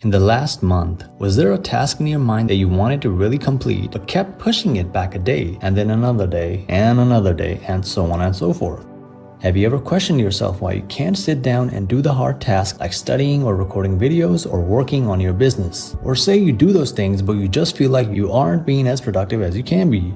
In the last month, was there a task in your mind that you wanted to really complete but kept pushing it back a day and then another day and so on and so forth? Have you ever questioned yourself why you can't sit down and do the hard tasks like studying or recording videos or working on your business? Or say you do those things but you just feel like you aren't being as productive as you can be?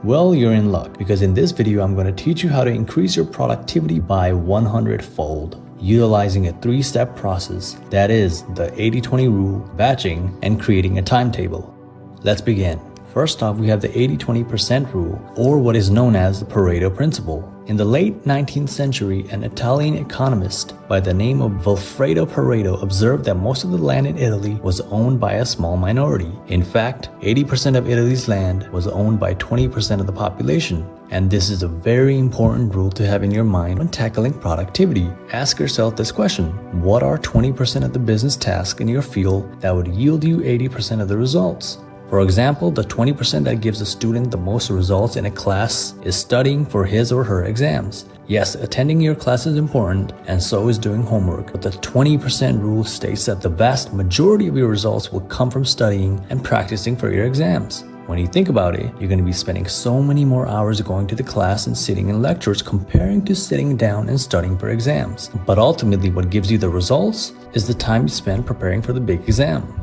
Well, you're in luck, because in this video I'm going to teach you how to increase your productivity by 100-fold. Utilizing a 3-step process, that is the 80-20 rule, batching, and creating a timetable. Let's begin. First off, we have the 80-20% rule, or what is known as the Pareto principle. In the late 19th century, an Italian economist by the name of Vilfredo Pareto observed that most of the land in Italy was owned by a small minority. In fact, 80% of Italy's land was owned by 20% of the population. And this is a very important rule to have in your mind when tackling productivity. Ask yourself this question: what are 20% of the business tasks in your field that would yield you 80% of the results? For example, the 20% that gives a student the most results in a class is studying for his or her exams. Yes, attending your class is important, and so is doing homework, but the 20% rule states that the vast majority of your results will come from studying and practicing for your exams. When you think about it, you're going to be spending so many more hours going to the class and sitting in lectures comparing to sitting down and studying for exams. But ultimately, what gives you the results is the time you spend preparing for the big exam.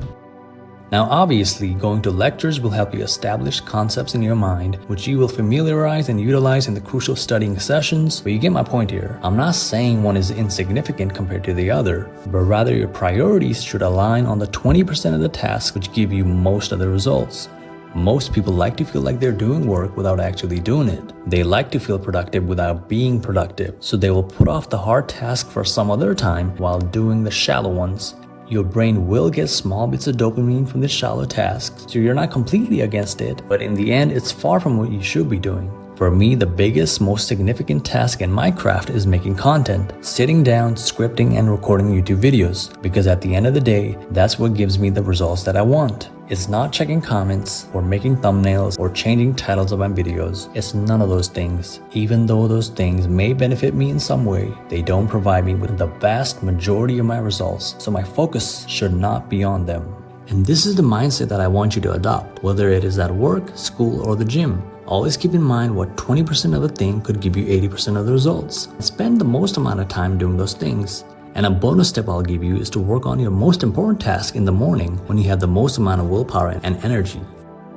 Now obviously, going to lectures will help you establish concepts in your mind, which you will familiarize and utilize in the crucial studying sessions, but you get my point here. I'm not saying one is insignificant compared to the other, but rather your priorities should align on the 20% of the tasks which give you most of the results. Most people like to feel like they're doing work without actually doing it. They like to feel productive without being productive, so they will put off the hard task for some other time while doing the shallow ones. Your brain will get small bits of dopamine from the shallow tasks, so you're not completely against it, but in the end, it's far from what you should be doing. For me, the biggest, most significant task in my craft is making content, sitting down, scripting, and recording YouTube videos, because at the end of the day, that's what gives me the results that I want. It's not checking comments, or making thumbnails, or changing titles of my videos. It's none of those things. Even though those things may benefit me in some way, they don't provide me with the vast majority of my results, so my focus should not be on them. And this is the mindset that I want you to adopt, whether it is at work, school, or the gym. Always keep in mind what 20% of a thing could give you 80% of the results. Spend the most amount of time doing those things. And a bonus tip I'll give you is to work on your most important task in the morning when you have the most amount of willpower and energy.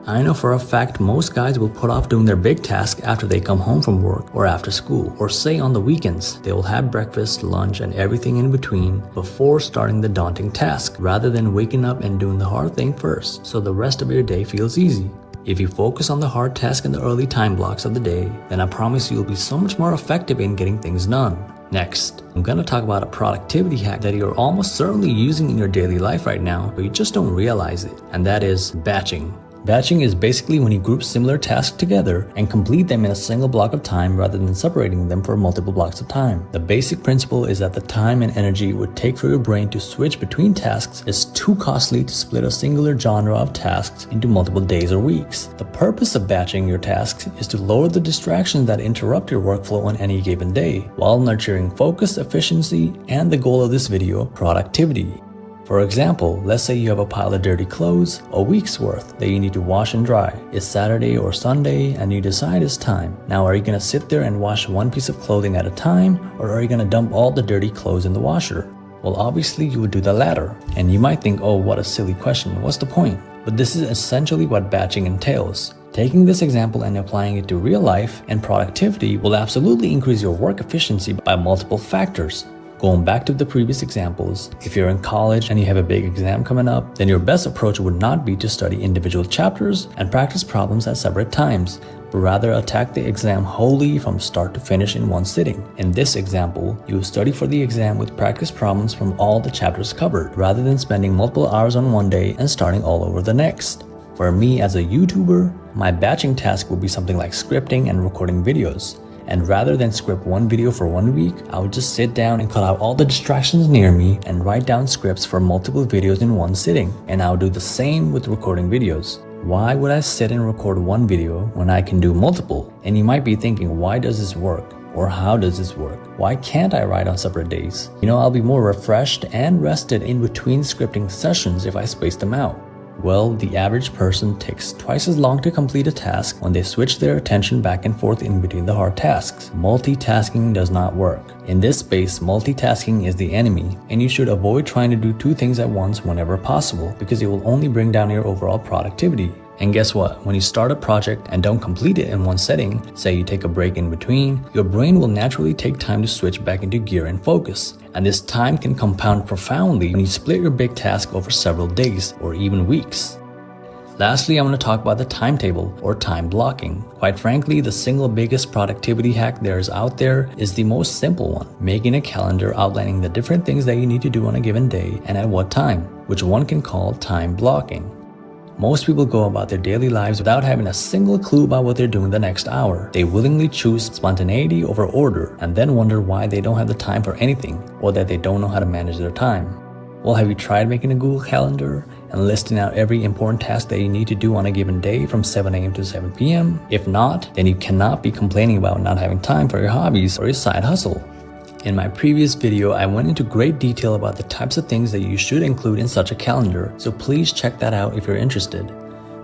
I know for a fact most guys will put off doing their big task after they come home from work or after school, or say on the weekends. They will have breakfast, lunch, and everything in between before starting the daunting task, rather than waking up and doing the hard thing first, so the rest of your day feels easy. If you focus on the hard task in the early time blocks of the day, then I promise you'll be so much more effective in getting things done. Next, I'm going to talk about a productivity hack that you're almost certainly using in your daily life right now, but you just don't realize it, and that is batching. Batching is basically when you group similar tasks together and complete them in a single block of time rather than separating them for multiple blocks of time. The basic principle is that the time and energy it would take for your brain to switch between tasks is too costly to split a singular genre of tasks into multiple days or weeks. The purpose of batching your tasks is to lower the distractions that interrupt your workflow on any given day, while nurturing focus, efficiency, and the goal of this video, productivity. For example, let's say you have a pile of dirty clothes, a week's worth, that you need to wash and dry. It's Saturday or Sunday and you decide it's time. Now, are you going to sit there and wash one piece of clothing at a time, or are you going to dump all the dirty clothes in the washer? Well, obviously you would do the latter. And you might think, oh, what a silly question, what's the point? But this is essentially what batching entails. Taking this example and applying it to real life and productivity will absolutely increase your work efficiency by multiple factors. Going back to the previous examples, if you're in college and you have a big exam coming up, then your best approach would not be to study individual chapters and practice problems at separate times, but rather attack the exam wholly from start to finish in one sitting. In this example, you will study for the exam with practice problems from all the chapters covered, rather than spending multiple hours on one day and starting all over the next. For me as a YouTuber, my batching task would be something like scripting and recording videos. And rather than script one video for 1 week, I would just sit down and cut out all the distractions near me and write down scripts for multiple videos in one sitting. And I'll do the same with recording videos. Why would I sit and record one video when I can do multiple? And you might be thinking, why does this work? Or how does this work? Why can't I write on separate days? I'll be more refreshed and rested in between scripting sessions if I space them out. Well, the average person takes twice as long to complete a task when they switch their attention back and forth in between the hard tasks. Multitasking does not work. In this space, multitasking is the enemy, and you should avoid trying to do two things at once whenever possible because it will only bring down your overall productivity. And guess what? When you start a project and don't complete it in one setting, say you take a break in between, your brain will naturally take time to switch back into gear and focus. And this time can compound profoundly when you split your big task over several days or even weeks. Lastly, I want to talk about the timetable or time blocking. Quite frankly, the single biggest productivity hack there is out there is the most simple one, making a calendar outlining the different things that you need to do on a given day and at what time, which one can call time blocking. Most people go about their daily lives without having a single clue about what they're doing the next hour. They willingly choose spontaneity over order and then wonder why they don't have the time for anything or that they don't know how to manage their time. Well, have you tried making a Google Calendar and listing out every important task that you need to do on a given day from 7 a.m. to 7 p.m.? If not, then you cannot be complaining about not having time for your hobbies or your side hustle. In my previous video, I went into great detail about the types of things that you should include in such a calendar, so please check that out if you're interested.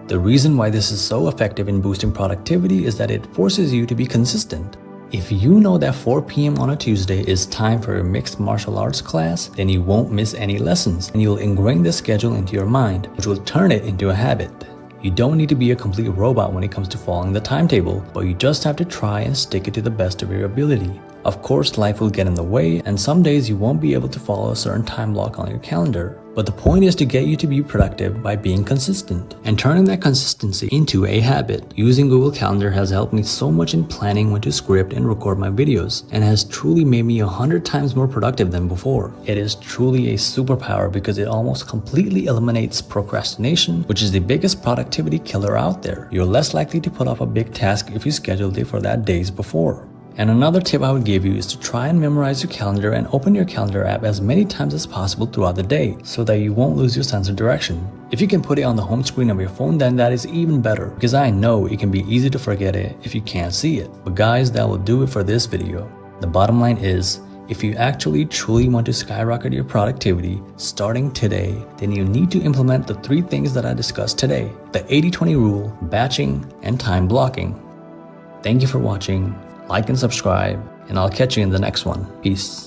The reason why this is so effective in boosting productivity is that it forces you to be consistent. If you know that 4 p.m. on a Tuesday is time for your mixed martial arts class, then you won't miss any lessons and you'll ingrain the schedule into your mind, which will turn it into a habit. You don't need to be a complete robot when it comes to following the timetable, but you just have to try and stick it to the best of your ability. Of course, life will get in the way, and some days you won't be able to follow a certain time block on your calendar. But the point is to get you to be productive by being consistent and turning that consistency into a habit. Using Google Calendar has helped me so much in planning when to script and record my videos, and has truly made me 100 times more productive than before. It is truly a superpower because it almost completely eliminates procrastination, which is the biggest productivity killer out there. You're less likely to put off a big task if you scheduled it for that days before. And another tip I would give you is to try and memorize your calendar and open your calendar app as many times as possible throughout the day so that you won't lose your sense of direction. If you can put it on the home screen of your phone, then that is even better because I know it can be easy to forget it if you can't see it. But guys, that will do it for this video. The bottom line is, if you actually truly want to skyrocket your productivity starting today, then you need to implement the 3 things that I discussed today: the 80-20 rule, batching, and time blocking. Thank you for watching. Like and subscribe, and I'll catch you in the next one. Peace.